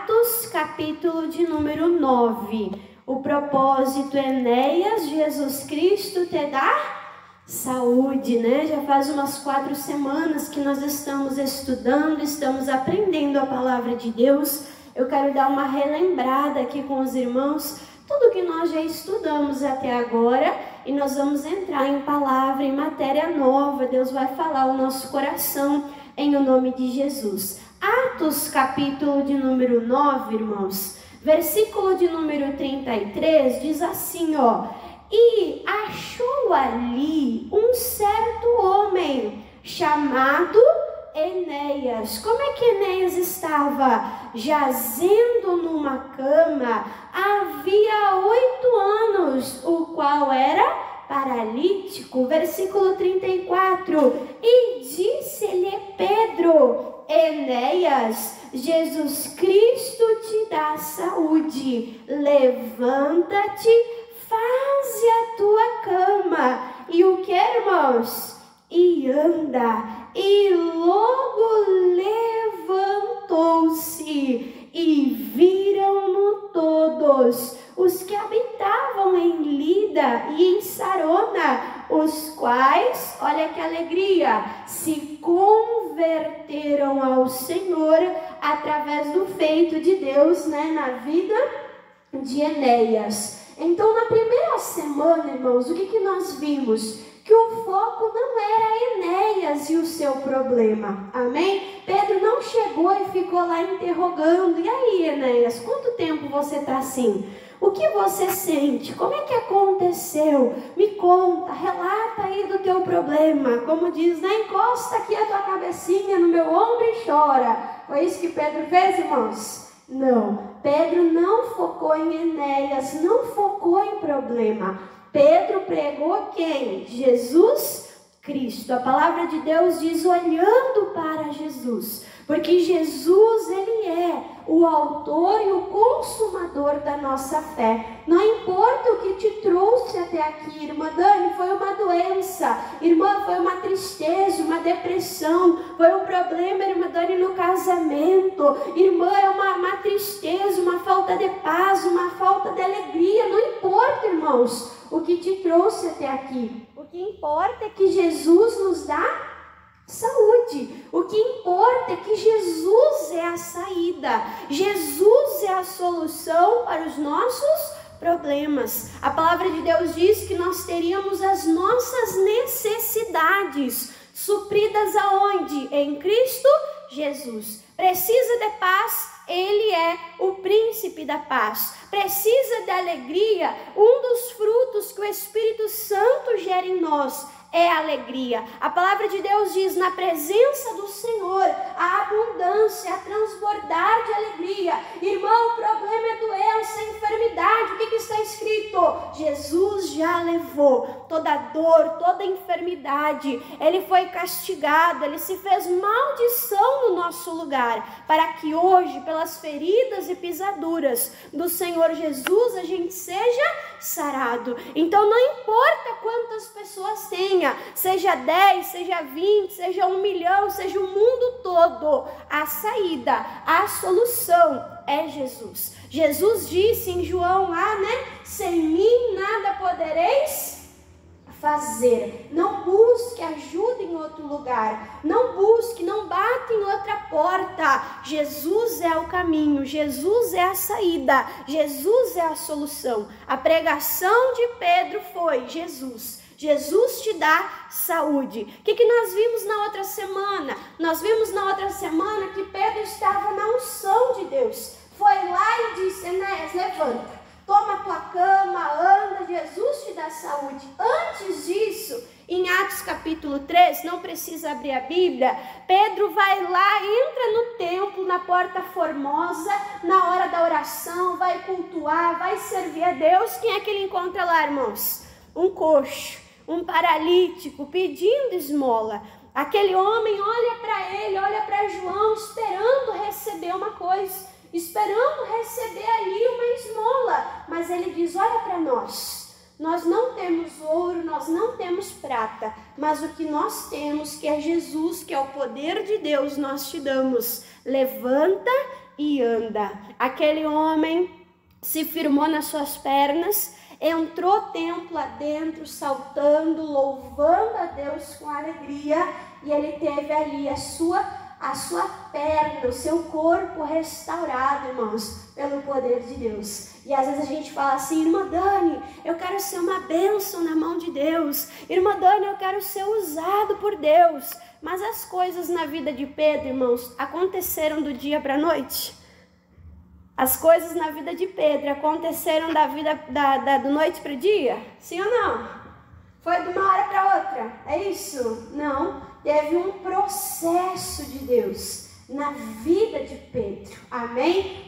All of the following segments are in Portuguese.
Atos, capítulo de número 9. O propósito, Enéas, Jesus Cristo te dá saúde, né? Já faz umas 4 semanas que nós estamos estudando, estamos aprendendo a palavra de Deus. Eu quero dar uma relembrada aqui com os irmãos, tudo que nós já estudamos até agora, e nós vamos entrar em palavra, em matéria nova. Deus vai falar o nosso coração em o nome de Jesus. Atos, capítulo de número 9, irmãos, versículo de número 33, diz assim, ó: e achou ali um certo homem chamado Enéas. Como é que Enéas estava? Jazendo numa cama havia 8 anos, o qual era paralítico. Versículo 34, e disse-lhe Pedro: Enéas, Jesus Cristo te dá saúde, levanta-te, faze a tua cama. E o que, irmãos? E anda. E logo levantou-se, e viram-no todos os que habitavam em Lida e em Sarona, os quais, olha que alegria, se converteram ao Senhor através do feito de Deus, né, na vida de Enéas. Então, na primeira semana, irmãos, o que nós vimos? Que o foco não era Enéas e o seu problema, amém? Pedro não chegou e ficou lá interrogando: e aí, Enéas, quanto tempo você está assim? O que você sente? Como é que aconteceu? Me conta, relata aí do teu problema. Como diz, né? Encosta aqui a tua cabecinha no meu ombro e chora. Foi isso que Pedro fez, irmãos? Não, Pedro não focou em Enéas, não focou em problema. Pedro pregou quem? Jesus Cristo. A palavra de Deus diz olhando para Jesus, porque Jesus, ele é o autor e o consumador da nossa fé. Não importa o que te trouxe até aqui, irmã Dani, foi uma doença, irmã, foi uma tristeza, uma depressão, foi um problema, irmã Dani, no casamento, irmã, é uma tristeza, uma falta de paz, uma falta de alegria. Não importa, irmãos, o que te trouxe até aqui. O que importa é que Jesus nos dá saúde. O que importa é que Jesus é a saída. Jesus é a solução para os nossos problemas. A palavra de Deus diz que nós teríamos as nossas necessidades supridas aonde? Em Cristo Jesus. Precisa de paz? Ele é o príncipe da paz. Precisa de alegria? Um dos frutos que o Espírito Santo gera em nós é a alegria. A palavra de Deus diz: na presença do Senhor, a abundância, a transbordar de alegria. Irmão, o problema é doença, é enfermidade. O que está escrito? Jesus já levou toda dor, toda enfermidade. Ele foi castigado, ele se fez maldição no nosso lugar, para que hoje, pelas feridas e pisaduras do Senhor Jesus, a gente seja sarado. Então não importa quantas pessoas tenha, seja 10, seja 20, seja 1 milhão, seja o mundo todo, a saída, a solução é Jesus. Jesus disse em João lá, né? Sem mim nada podereis fazer. Não busque ajuda em outro lugar. Não busque, não bata em outra porta. Jesus é o caminho. Jesus é a saída. Jesus é a solução. A pregação de Pedro foi: Jesus. Jesus te dá saúde. O que nós vimos na outra semana? Nós vimos na outra semana que Pedro estava na unção de Deus. Foi lá e disse: Enéas, levanta. Toma a tua cama, anda, Jesus te dá saúde. Antes disso, em Atos capítulo 3, não precisa abrir a Bíblia, Pedro vai lá, entra no templo, na porta formosa, na hora da oração, vai cultuar, vai servir a Deus. Quem é que ele encontra lá, irmãos? Um coxo, um paralítico, pedindo esmola. Aquele homem olha para ele, olha para João, esperando receber uma coisa, esperando receber ali uma esmola, mas ele diz: olha para nós não temos ouro, nós não temos prata, mas o que nós temos, que é Jesus, que é o poder de Deus, nós te damos. Levanta e anda. Aquele homem se firmou nas suas pernas, entrou templo adentro, saltando, louvando a Deus com alegria, e ele teve ali a sua perna, o seu corpo restaurado, irmãos, pelo poder de Deus. E às vezes a gente fala assim: irmã Dani, eu quero ser uma bênção na mão de Deus. Irmã Dani, eu quero ser usado por Deus. Mas as coisas na vida de Pedro, irmãos, aconteceram do dia para a noite. As coisas na vida de Pedro aconteceram do noite para o dia? Sim ou não? Foi de uma hora para outra? É isso? Não. Teve um processo de Deus na vida de Pedro. Amém?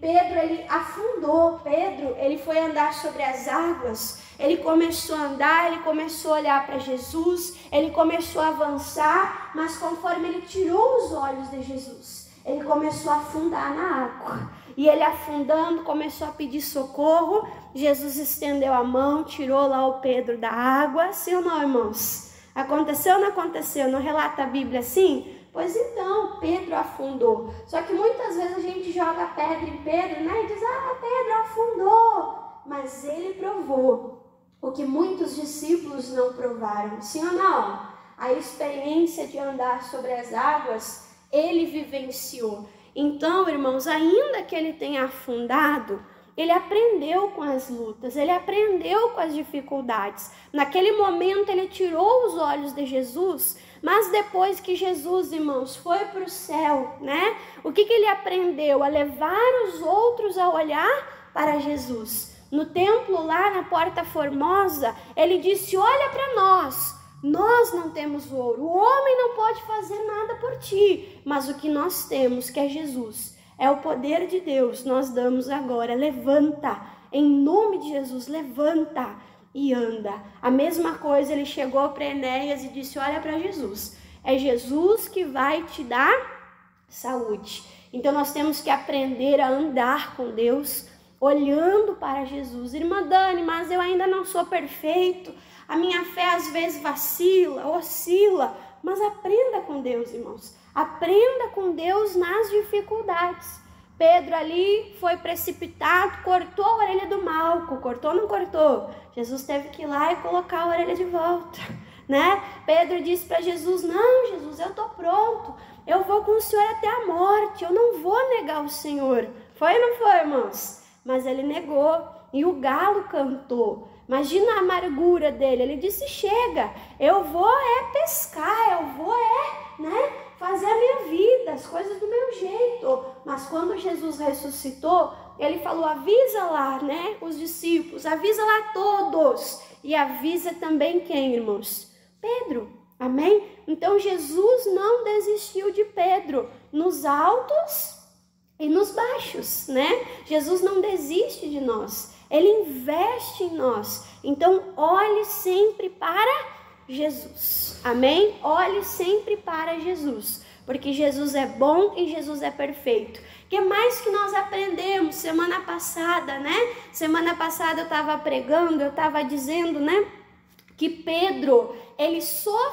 Pedro, ele afundou. Pedro, ele foi andar sobre as águas. Ele começou a andar, ele começou a olhar para Jesus. Ele começou a avançar. Mas conforme ele tirou os olhos de Jesus, ele começou a afundar na água. E ele afundando, começou a pedir socorro. Jesus estendeu a mão, tirou lá o Pedro da água. Sim ou não, irmãos? Aconteceu ou não aconteceu? Não relata a Bíblia assim? Pois então, Pedro afundou. Só que muitas vezes a gente joga pedra em Pedro, né? E diz: ah, Pedro afundou. Mas ele provou o que muitos discípulos não provaram. Sim ou não? A experiência de andar sobre as águas, ele vivenciou. Então, irmãos, ainda que ele tenha afundado, ele aprendeu com as lutas, ele aprendeu com as dificuldades. Naquele momento ele tirou os olhos de Jesus, mas depois que Jesus, irmãos, foi para o céu, né? O que ele aprendeu? A levar os outros a olhar para Jesus. No templo lá na Porta Formosa, ele disse: olha para nós. Nós não temos ouro, o homem não pode fazer nada por ti, mas o que nós temos, que é Jesus, é o poder de Deus, nós damos agora. Levanta, em nome de Jesus, levanta e anda. A mesma coisa, ele chegou para Enéas e disse: olha para Jesus, é Jesus que vai te dar saúde. Então nós temos que aprender a andar com Deus, olhando para Jesus. Irmã Dani, mas eu ainda não sou perfeito, a minha fé às vezes vacila, oscila, mas aprenda com Deus, irmãos. Aprenda com Deus nas dificuldades. Pedro ali foi precipitado, cortou a orelha do Malco. Cortou ou não cortou? Jesus teve que ir lá e colocar a orelha de volta, né? Pedro disse para Jesus: não, Jesus, eu estou pronto. Eu vou com o Senhor até a morte. Eu não vou negar o Senhor. Foi ou não foi, irmãos? Mas ele negou e o galo cantou. Imagina a amargura dele. Ele disse: chega, eu vou pescar, eu vou fazer a minha vida, as coisas do meu jeito. Mas quando Jesus ressuscitou, ele falou: avisa lá, os discípulos, avisa lá todos. E avisa também quem, irmãos? Pedro, amém? Então Jesus não desistiu de Pedro, nos altos e nos baixos, Jesus não desiste de nós. Ele investe em nós. Então, olhe sempre para Jesus. Amém? Olhe sempre para Jesus. Porque Jesus é bom e Jesus é perfeito. O que mais que nós aprendemos semana passada, Semana passada eu estava pregando, eu estava dizendo, que Pedro, ele só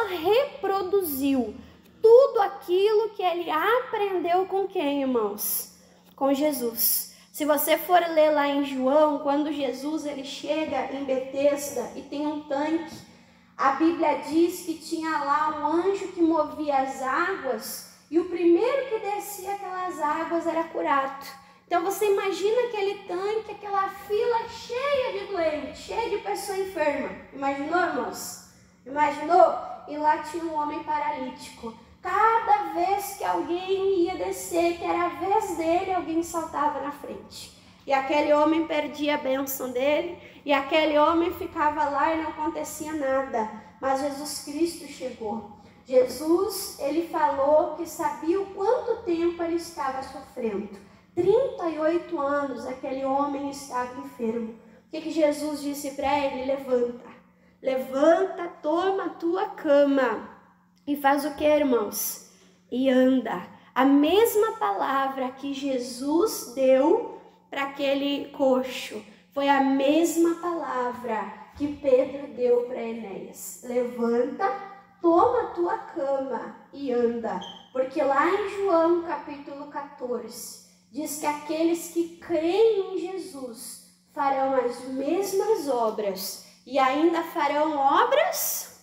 reproduziu tudo aquilo que ele aprendeu com quem, irmãos? Com Jesus. Se você for ler lá em João, quando Jesus ele chega em Betesda e tem um tanque, a Bíblia diz que tinha lá um anjo que movia as águas e o primeiro que descia aquelas águas era curado. Então você imagina aquele tanque, aquela fila cheia de doentes, cheia de pessoa enferma. Imaginou, irmãos? Imaginou? E lá tinha um homem paralítico. Cada vez que alguém ia descer, que era a vez dele, alguém saltava na frente. E aquele homem perdia a bênção dele, e aquele homem ficava lá e não acontecia nada. Mas Jesus Cristo chegou. Jesus, ele falou que sabia o quanto tempo ele estava sofrendo. 38 anos aquele homem estava enfermo. O que Jesus disse para ele? Levanta, levanta, toma a tua cama. E faz o que, irmãos? E anda. A mesma palavra que Jesus deu para aquele coxo foi a mesma palavra que Pedro deu para Enéas. Levanta, toma a tua cama e anda. Porque lá em João capítulo 14, diz que aqueles que creem em Jesus farão as mesmas obras e ainda farão obras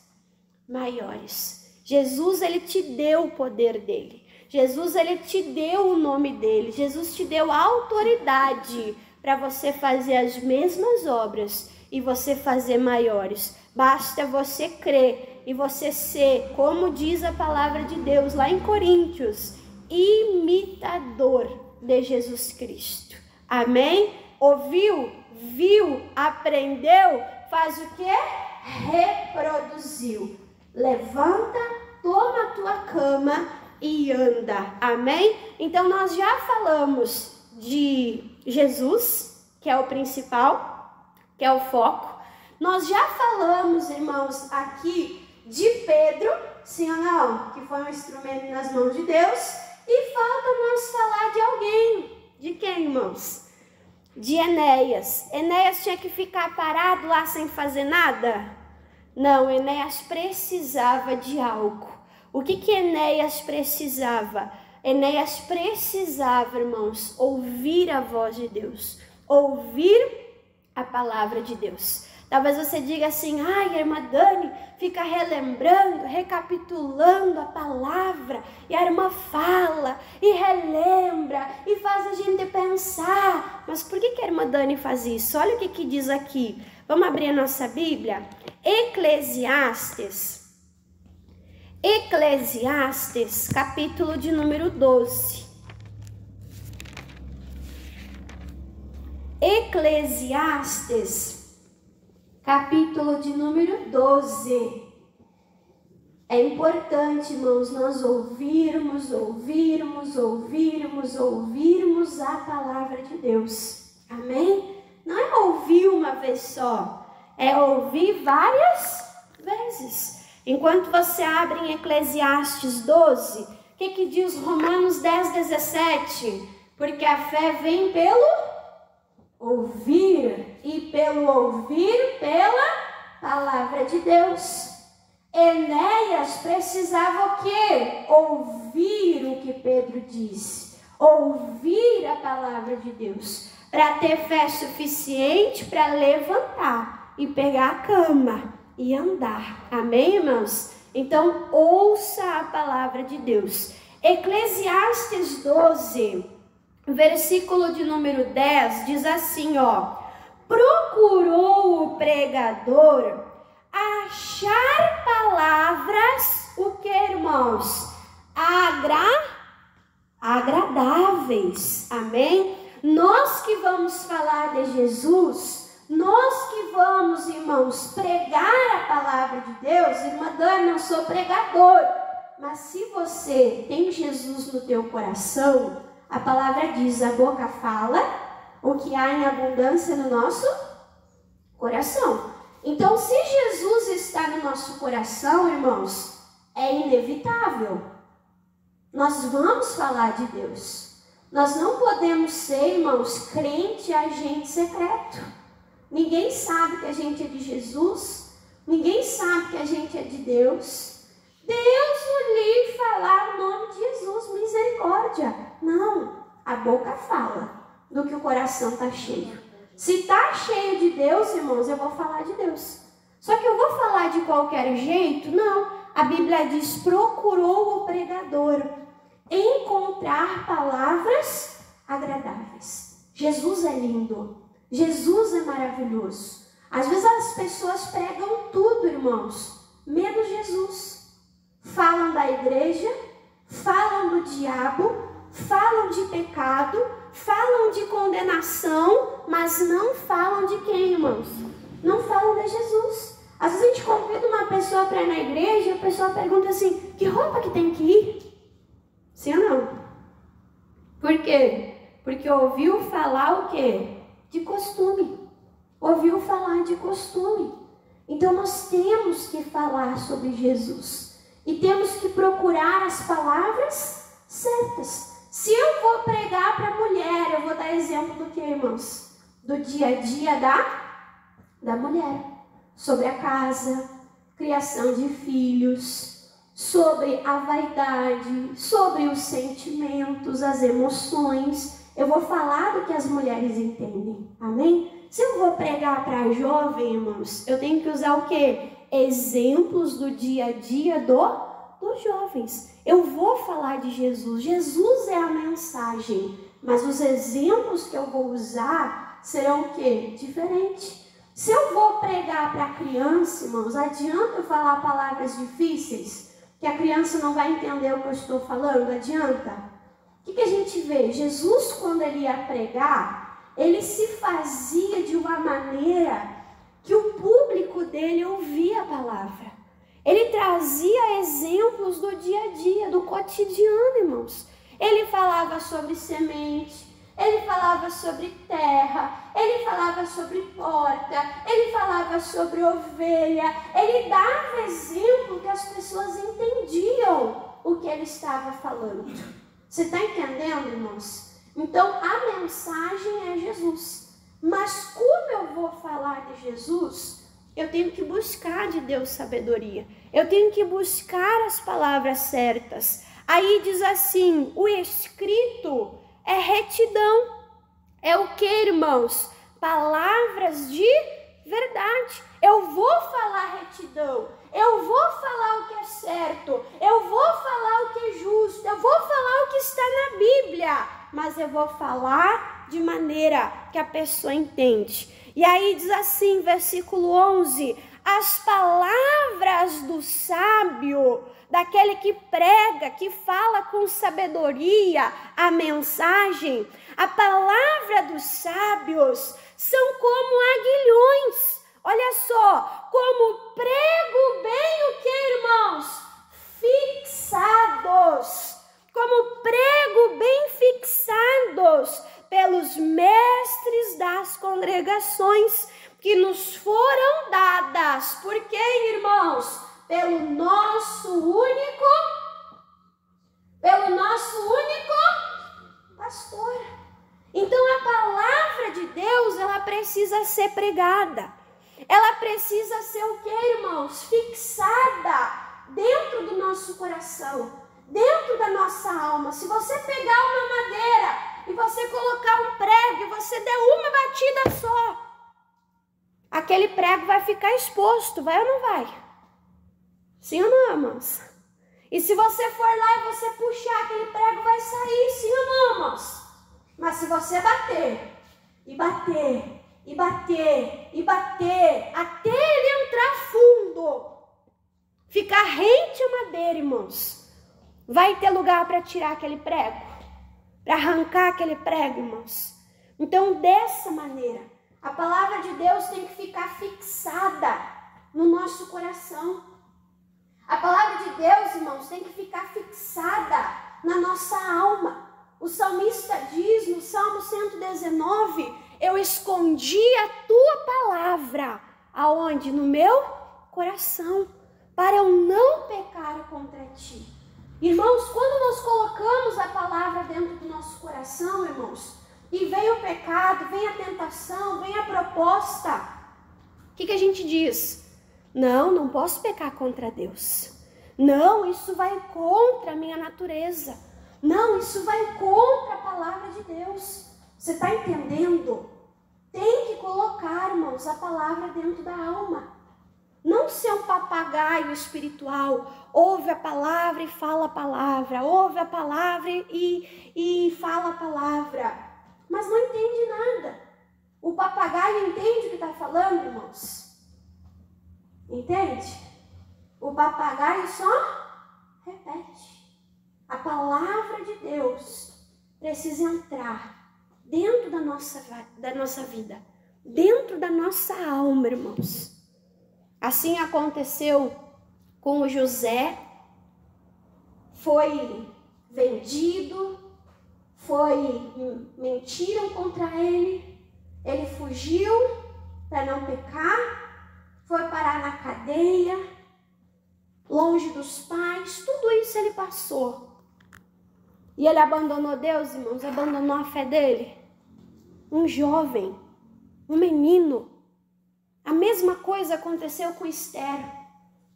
maiores. Jesus, ele te deu o poder dele. Jesus, ele te deu o nome dele. Jesus te deu a autoridade para você fazer as mesmas obras e você fazer maiores. Basta você crer e você ser, como diz a palavra de Deus lá em Coríntios, imitador de Jesus Cristo. Amém? Ouviu, viu, aprendeu, faz o quê? Reproduziu. Levanta, toma a tua cama e anda. Amém? Então nós já falamos de Jesus, que é o principal, que é o foco. Nós já falamos, irmãos, aqui de Pedro, sim ou não? Que foi um instrumento nas mãos de Deus. E falta nós falar de alguém. De quem, irmãos? De Enéas. Enéas tinha que ficar parado lá sem fazer nada? Não, Enéas precisava de algo. O que Enéas precisava? Enéas precisava, irmãos, ouvir a voz de Deus. Ouvir a palavra de Deus. Talvez você diga assim, ai, a irmã Dani fica relembrando, recapitulando a palavra, e a irmã fala, e relembra, e faz a gente pensar. Mas por que a irmã Dani faz isso? Olha o que diz aqui. Vamos abrir a nossa Bíblia? Eclesiastes, capítulo de número 12. Eclesiastes, capítulo de número 12. É importante, irmãos, nós ouvirmos a palavra de Deus. Amém? Não é ouvir uma vez só, é ouvir várias vezes. Enquanto você abre em Eclesiastes 12, o que diz Romanos 10:17? Porque a fé vem pelo ouvir, e pelo ouvir pela palavra de Deus. Enéas precisava o quê? Ouvir o que Pedro disse, ouvir a palavra de Deus, para ter fé suficiente para levantar e pegar a cama e andar. Amém, irmãos? Então, ouça a palavra de Deus. Eclesiastes 12, versículo de número 10, diz assim, ó. Procurou o pregador achar palavras, o que, irmãos? Agradáveis. Amém? Nós que vamos falar de Jesus, nós que vamos, irmãos, pregar a palavra de Deus. Irmã Dani, eu sou pregador, mas se você tem Jesus no teu coração, a palavra diz, a boca fala o que há em abundância no nosso coração. Então, se Jesus está no nosso coração, irmãos, é inevitável. Nós vamos falar de Deus. Nós não podemos ser, irmãos, crente agente secreto. Ninguém sabe que a gente é de Jesus. Ninguém sabe que a gente é de Deus. Deus lhe falar o nome de Jesus, misericórdia. Não, a boca fala do que o coração está cheio. Se está cheio de Deus, irmãos, eu vou falar de Deus. Só que eu vou falar de qualquer jeito? Não. A Bíblia diz, procurou o pregador encontrar palavras agradáveis. Jesus é lindo. Jesus é maravilhoso. Às vezes as pessoas pregam tudo, irmãos, menos Jesus. Falam da igreja, falam do diabo, falam de pecado, falam de condenação, mas não falam de quem, irmãos? Não falam de Jesus. Às vezes a gente convida uma pessoa para ir na igreja e a pessoa pergunta assim, que roupa que tem que ir? Sim ou não? Por quê? Porque ouviu falar o quê? De costume. Ouviu falar de costume. Então nós temos que falar sobre Jesus. E temos que procurar as palavras certas. Se eu vou pregar para a mulher, eu vou dar exemplo do que, irmãos? Do dia a dia da mulher. Sobre a casa, criação de filhos, sobre a vaidade, sobre os sentimentos, as emoções. Eu vou falar do que as mulheres entendem, amém? Se eu vou pregar para jovem, irmãos, eu tenho que usar o quê? Exemplos do dia a dia dos jovens. Eu vou falar de Jesus. Jesus é a mensagem, mas os exemplos que eu vou usar serão o quê? Diferente. Se eu vou pregar para criança, irmãos, adianta eu falar palavras difíceis, que a criança não vai entender o que eu estou falando? Adianta? O que a gente vê? Jesus, quando ele ia pregar, ele se fazia de uma maneira que o público dele ouvia a palavra. Ele trazia exemplos do dia a dia, do cotidiano, irmãos. Ele falava sobre semente, ele falava sobre terra, ele falava sobre porta, ele falava sobre ovelha. Ele dava exemplo que as pessoas entendiam o que ele estava falando. Você está entendendo, irmãos? Então, a mensagem é Jesus. Mas como eu vou falar de Jesus, eu tenho que buscar de Deus sabedoria. Eu tenho que buscar as palavras certas. Aí diz assim, o escrito é retidão. É o que, irmãos? Palavras de verdade. Eu vou falar retidão. Eu vou falar o que é certo. Eu vou falar o que é justo. Eu vou falar o que está na Bíblia. Mas eu vou falar de maneira que a pessoa entende. E aí diz assim, versículo 11. As palavras do sábio, daquele que prega, que fala com sabedoria a mensagem. A palavra dos sábios são como aguilhões. Olha só, como prego bem o que, irmãos? Fixados. Como prego bem fixados pelos mestres das congregações que nos foram dadas. Por quê, irmãos? Pelo nosso único pastor. Então a palavra de Deus, ela precisa ser pregada. Ela precisa ser o quê, irmãos? Fixada dentro do nosso coração, dentro da nossa alma. Se você pegar uma madeira e você colocar um prego e você der uma batida só, aquele prego vai ficar exposto, vai ou não vai? Sim ou não, irmãos? E se você for lá e você puxar, aquele prego vai sair, sim ou não, irmãos? Mas se você bater, e bater, e bater, e bater, até ele entrar fundo, ficar rente à madeira, irmãos, vai ter lugar para tirar aquele prego, para arrancar aquele prego, irmãos. Então, dessa maneira, a palavra de Deus tem que ficar fixada no nosso coração. A palavra de Deus, irmãos, tem que ficar fixada na nossa alma. O salmista diz no Salmo 119, eu escondi a tua palavra, aonde? No meu coração, para eu não pecar contra ti. Irmãos, quando nós colocamos a palavra dentro do nosso coração, irmãos, e vem o pecado, vem a tentação, vem a proposta, o que a gente diz? Não posso pecar contra Deus. Não, isso vai contra a minha natureza. Não, isso vai contra a palavra de Deus. Você está entendendo? Tem que colocar, irmãos, a palavra dentro da alma. Não ser um papagaio espiritual. Ouve a palavra e fala a palavra. Ouve a palavra e fala a palavra. Mas não entende nada. O papagaio entende o que está falando, irmãos? Entende? O papagaio só repete. A palavra de Deus precisa entrar dentro da nossa vida, dentro da nossa alma, irmãos. Assim aconteceu com o José. Foi vendido, mentiram contra ele, ele fugiu para não pecar, foi parar na cadeia, longe dos pais, tudo isso ele passou. E ele abandonou Deus, irmãos, abandonou a fé dele. Um jovem, um menino. A mesma coisa aconteceu com Esther.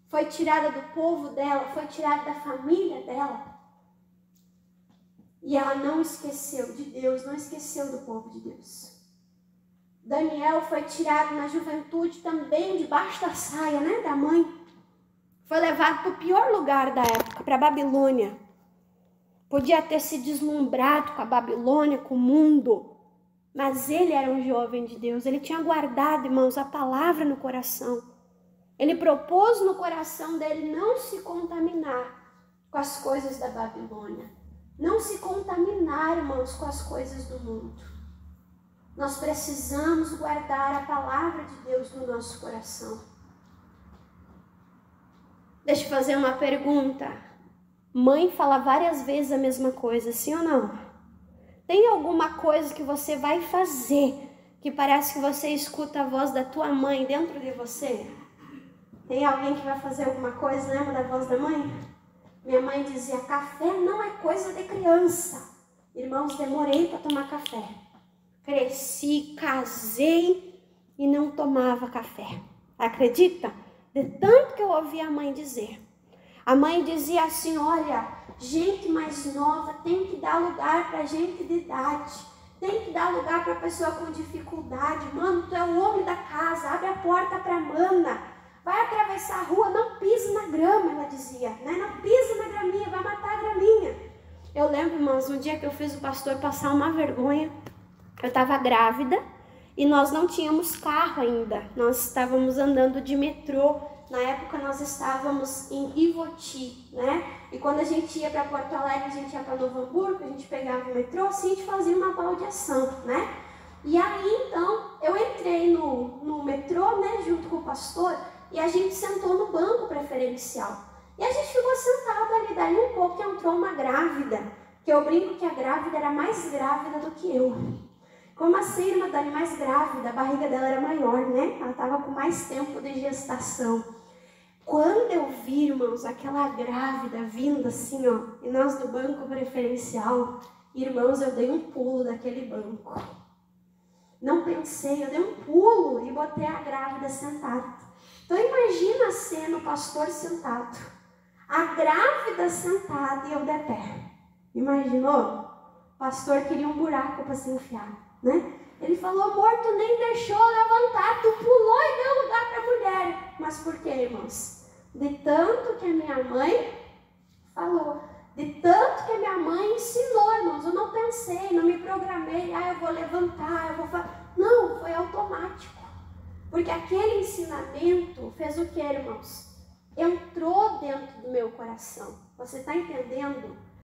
foi tirada do povo dela, foi tirada da família dela. E ela não esqueceu de Deus, não esqueceu do povo de Deus. Daniel foi tirado na juventude também, debaixo da saia, né, da mãe. Foi levado para o pior lugar da época, para a Babilônia. Podia ter se deslumbrado com a Babilônia, com o mundo. Mas ele era um jovem de Deus. Ele tinha guardado, irmãos, a palavra no coração. Ele propôs no coração dele não se contaminar com as coisas da Babilônia. Não se contaminar, irmãos, com as coisas do mundo. Nós precisamos guardar a palavra de Deus no nosso coração. Deixa eu fazer uma pergunta. Mãe fala várias vezes a mesma coisa, sim ou não? Tem alguma coisa que você vai fazer que parece que você escuta a voz da tua mãe dentro de você? Tem alguém que vai fazer alguma coisa, lembra da voz da mãe? Minha mãe dizia, café não é coisa de criança. Irmãos, demorei para tomar café. Cresci, casei e não tomava café. Acredita? De tanto que eu ouvi a mãe dizer. A mãe dizia assim, olha, gente mais nova tem que dar lugar para gente de idade. Tem que dar lugar para pessoa com dificuldade. Mano, tu é o homem da casa, abre a porta para a mana. Vai atravessar a rua, não pise na grama, ela dizia. Né? Não pise na graminha, vai matar a graminha. Eu lembro, irmãos, um dia que eu fiz o pastor passar uma vergonha. Eu estava grávida e nós não tínhamos carro ainda. Nós estávamos andando de metrô. Na época nós estávamos em Ivoti, né? E quando a gente ia para Porto Alegre, a gente ia para Novo Hamburgo, a gente pegava o metrô, assim a gente fazia uma baldeação, né? E aí então eu entrei no metrô, né, junto com o pastor, e a gente sentou no banco preferencial. E a gente ficou sentado ali, daí um pouco entrou uma grávida, que eu brinco que a grávida era mais grávida do que eu. Como assim, irmã Dani, mais grávida, a barriga dela era maior, né? Ela estava com mais tempo de gestação. Quando eu vi, irmãos, aquela grávida vindo assim, ó, e nós do banco preferencial, irmãos, eu dei um pulo daquele banco. Não pensei, eu dei um pulo e botei a grávida sentada. Então imagina a cena, o pastor sentado, a grávida sentada e eu de pé. Imaginou? O pastor queria um buraco para se enfiar, né? Ele falou, amor, tu nem deixou levantar, tu pulou e deu lugar para a mulher. Mas por quê, irmãos? De tanto que a minha mãe falou, de tanto que a minha mãe ensinou, irmãos, eu não pensei, não me programei, eu vou levantar, eu vou fazer. Não, foi automático. Porque aquele ensinamento fez o que, irmãos? Entrou dentro do meu coração. Você está entendendo?